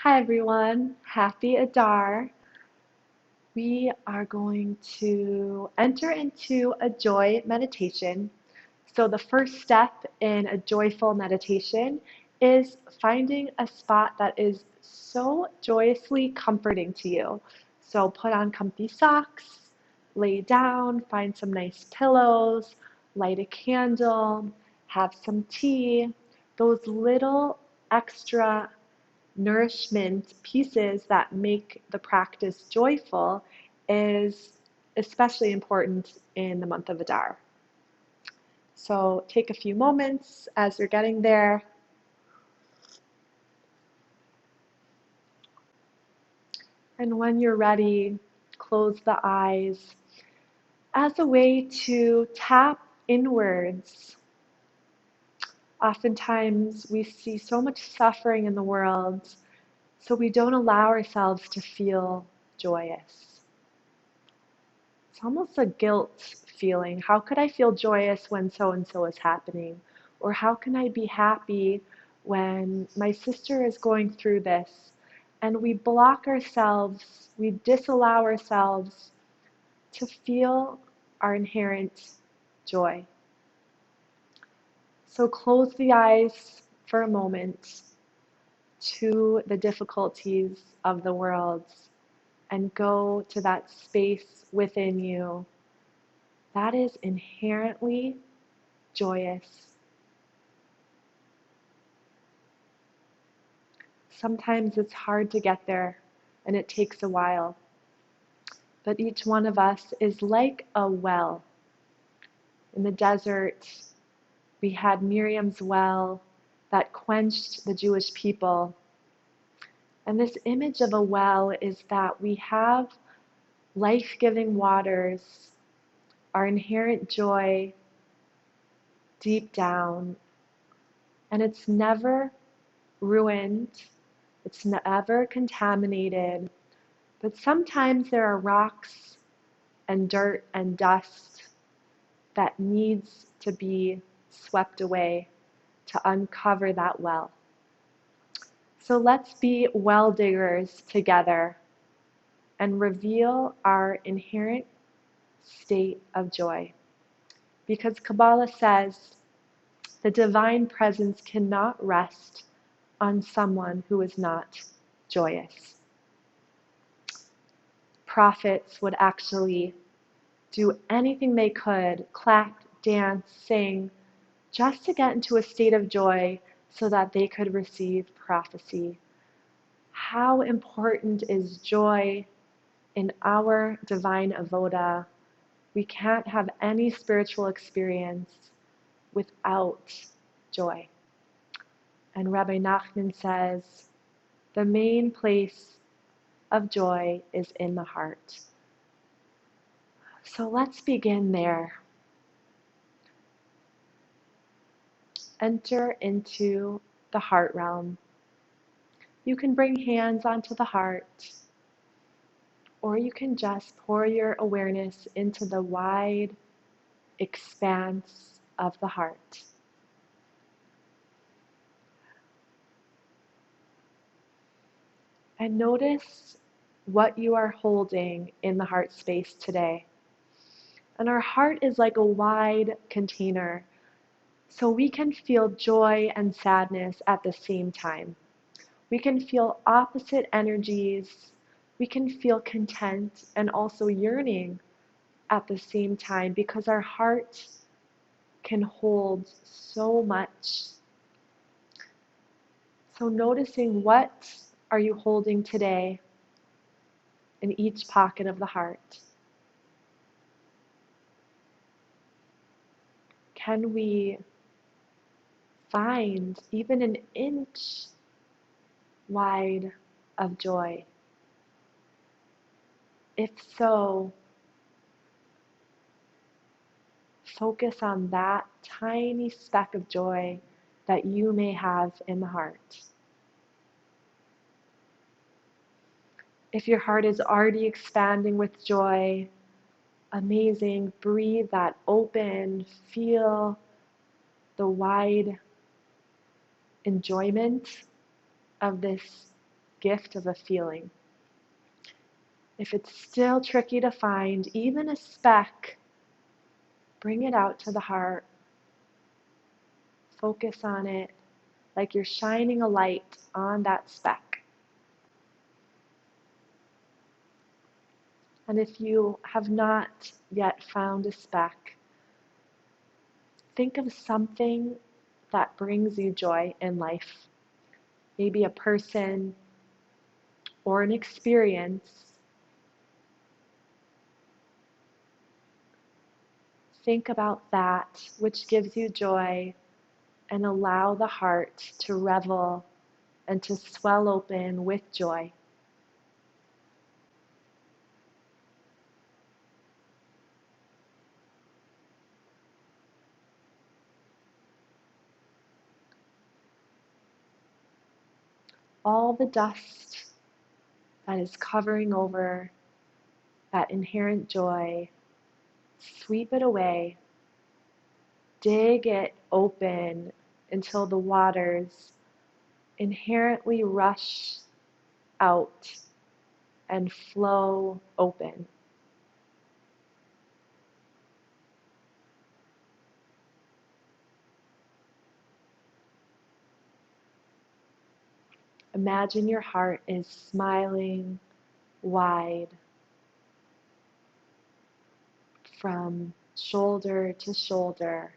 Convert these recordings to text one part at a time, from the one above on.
Hi everyone, happy Adar. We are going to enter into a joy meditation. So the first step in a joyful meditation is finding a spot that is so joyously comforting to you. So put on comfy socks, lay down, find some nice pillows, light a candle, have some tea. Those little extra nourishment pieces that make the practice joyful is especially important in the month of Adar. So take a few moments as you're getting there. And when you're ready, close the eyes as a way to tap inwards. Oftentimes we see so much suffering in the world, so we don't allow ourselves to feel joyous. It's almost a guilt feeling. How could I feel joyous when so-and-so is happening? Or how can I be happy when my sister is going through this? And we block ourselves, we disallow ourselves to feel our inherent joy. So close the eyes for a moment to the difficulties of the world and go to that space within you that is inherently joyous. Sometimes it's hard to get there and it takes a while. But each one of us is like a well. In the desert, we had Miriam's well that quenched the Jewish people. And this image of a well is that we have life-giving waters, our inherent joy deep down, and it's never ruined, it's never contaminated, but sometimes there are rocks and dirt and dust that needs to be swept away to uncover that well. So let's be well diggers together and reveal our inherent state of joy. Because Kabbalah says the divine presence cannot rest on someone who is not joyous. Prophets would actually do anything they could, clap, dance, sing, just to get into a state of joy so that they could receive prophecy. How important is joy in our divine avoda? We can't have any spiritual experience without joy. And Rabbi Nachman says, the main place of joy is in the heart. So let's begin there. Enter into the heart realm. You can bring hands onto the heart, or you can just pour your awareness into the wide expanse of the heart. And notice what you are holding in the heart space today. And our heart is like a wide container, so we can feel joy and sadness at the same time. We can feel opposite energies. We can feel content and also yearning at the same time because our heart can hold so much. So noticing what are you holding today in each pocket of the heart. Can we find even an inch wide of joy? If so, focus on that tiny speck of joy that you may have in the heart. If your heart is already expanding with joy, amazing. Breathe that open. Feel the wide enjoyment of this gift of a feeling. If it's still tricky to find even a speck, bring it out to the heart. Focus on it like you're shining a light on that speck. And if you have not yet found a speck, think of something that brings you joy in life. Maybe a person or an experience. Think about that which gives you joy and allow the heart to revel and to swell open with joy. All the dust that is covering over that inherent joy, sweep it away, dig it open until the waters inherently rush out and flow open. Imagine your heart is smiling wide from shoulder to shoulder.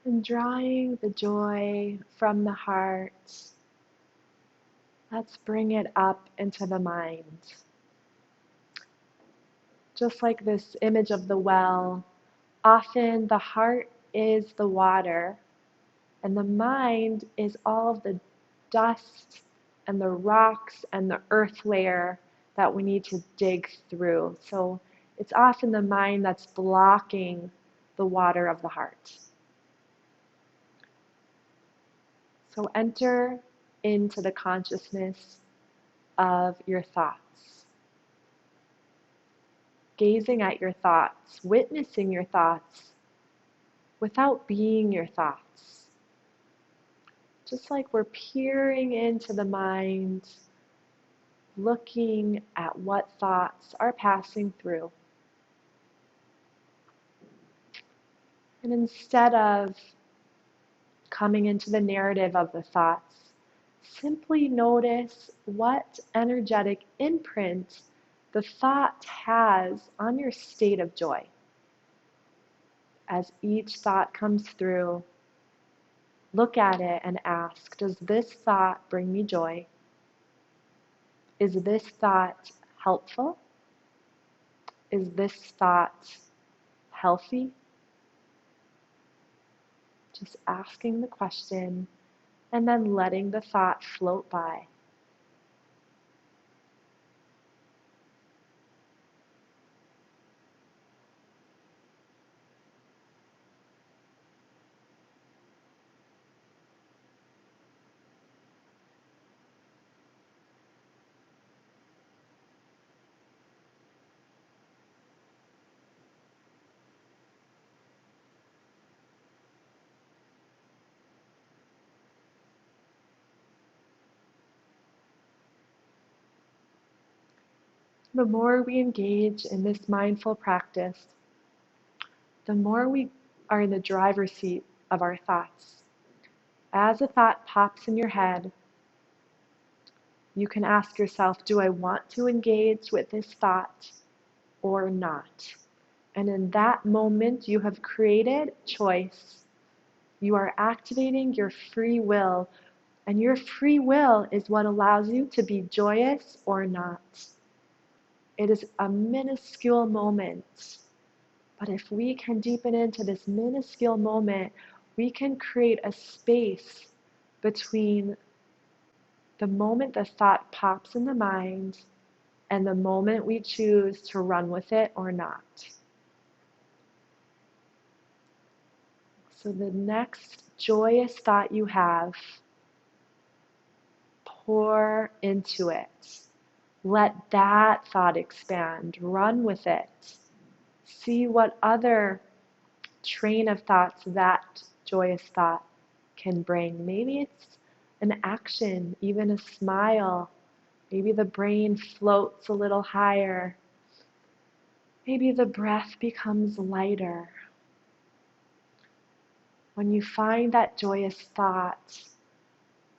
And drawing the joy from the heart, let's bring it up into the mind. Just like this image of the well, often the heart is the water and the mind is all of the dust and the rocks and the earth layer that we need to dig through. So it's often the mind that's blocking the water of the heart. So enter into the consciousness of your thoughts. Gazing at your thoughts, witnessing your thoughts without being your thoughts. Just like we're peering into the mind, looking at what thoughts are passing through. And instead of coming into the narrative of the thoughts, simply notice what energetic imprint the thought has on your state of joy. As each thought comes through, look at it and ask, does this thought bring me joy? Is this thought helpful? Is this thought healthy? Just asking the question and then letting the thought float by. The more we engage in this mindful practice, the more we are in the driver's seat of our thoughts. As a thought pops in your head, you can ask yourself, do I want to engage with this thought or not? And in that moment, you have created choice. You are activating your free will, and your free will is what allows you to be joyous or not. It is a minuscule moment. But if we can deepen into this minuscule moment, we can create a space between the moment the thought pops in the mind and the moment we choose to run with it or not. So the next joyous thought you have, pour into it. Let that thought expand. Run with it. See what other train of thoughts that joyous thought can bring. Maybe it's an action, even a smile. Maybe the brain floats a little higher. Maybe the breath becomes lighter. When you find that joyous thought,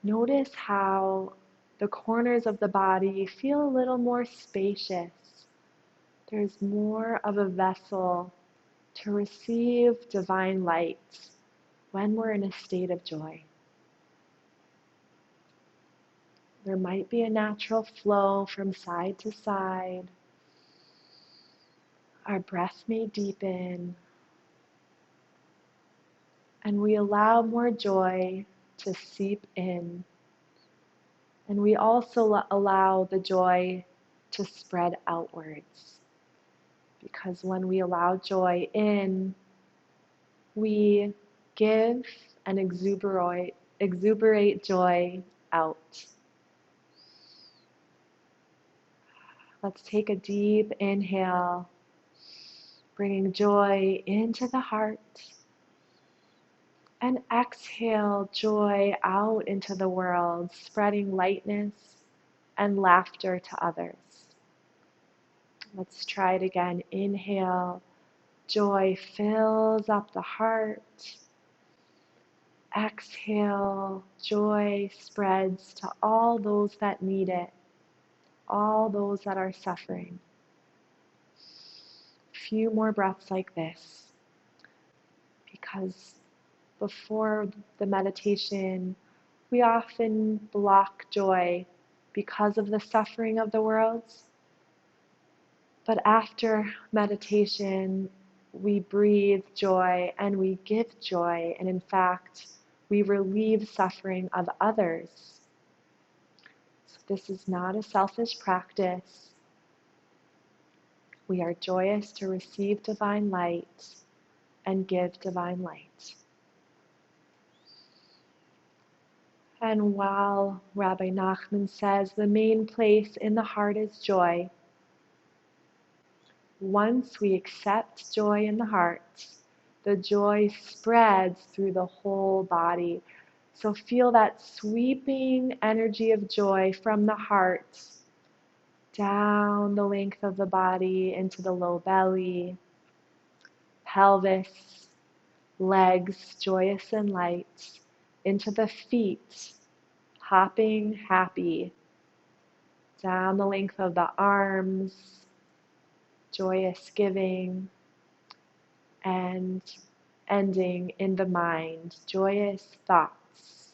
notice how the corners of the body feel a little more spacious. There's more of a vessel to receive divine light when we're in a state of joy. There might be a natural flow from side to side. Our breath may deepen, and we allow more joy to seep in. And we also allow the joy to spread outwards. Because when we allow joy in, we give and exuberate joy out. Let's take a deep inhale, bringing joy into the heart. And exhale joy out into the world, spreading lightness and laughter to others. Let's try it again. Inhale, joy fills up the heart. Exhale, joy spreads to all those that need it, all those that are suffering. A few more breaths like this, because before the meditation, we often block joy because of the suffering of the world. But after meditation, we breathe joy and we give joy. And in fact, we relieve suffering of others. So this is not a selfish practice. We are joyous to receive divine light and give divine light. And while Rabbi Nachman says the main place in the heart is joy, once we accept joy in the heart, the joy spreads through the whole body. So feel that sweeping energy of joy from the heart down the length of the body into the low belly, pelvis, legs, joyous and light, into the feet, hopping happy, down the length of the arms, joyous giving, and ending in the mind, joyous thoughts,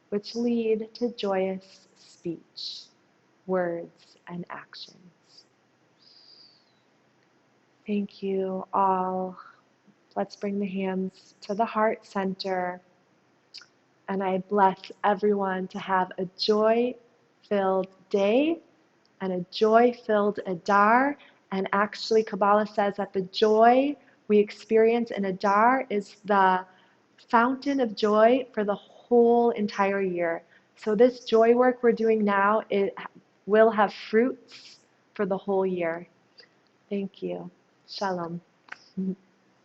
which lead to joyous speech, words, and actions. Thank you all. Let's bring the hands to the heart center. And I bless everyone to have a joy-filled day and a joy-filled Adar. And actually, Kabbalah says that the joy we experience in Adar is the fountain of joy for the whole entire year. So this joy work we're doing now, it will have fruits for the whole year. Thank you. Shalom.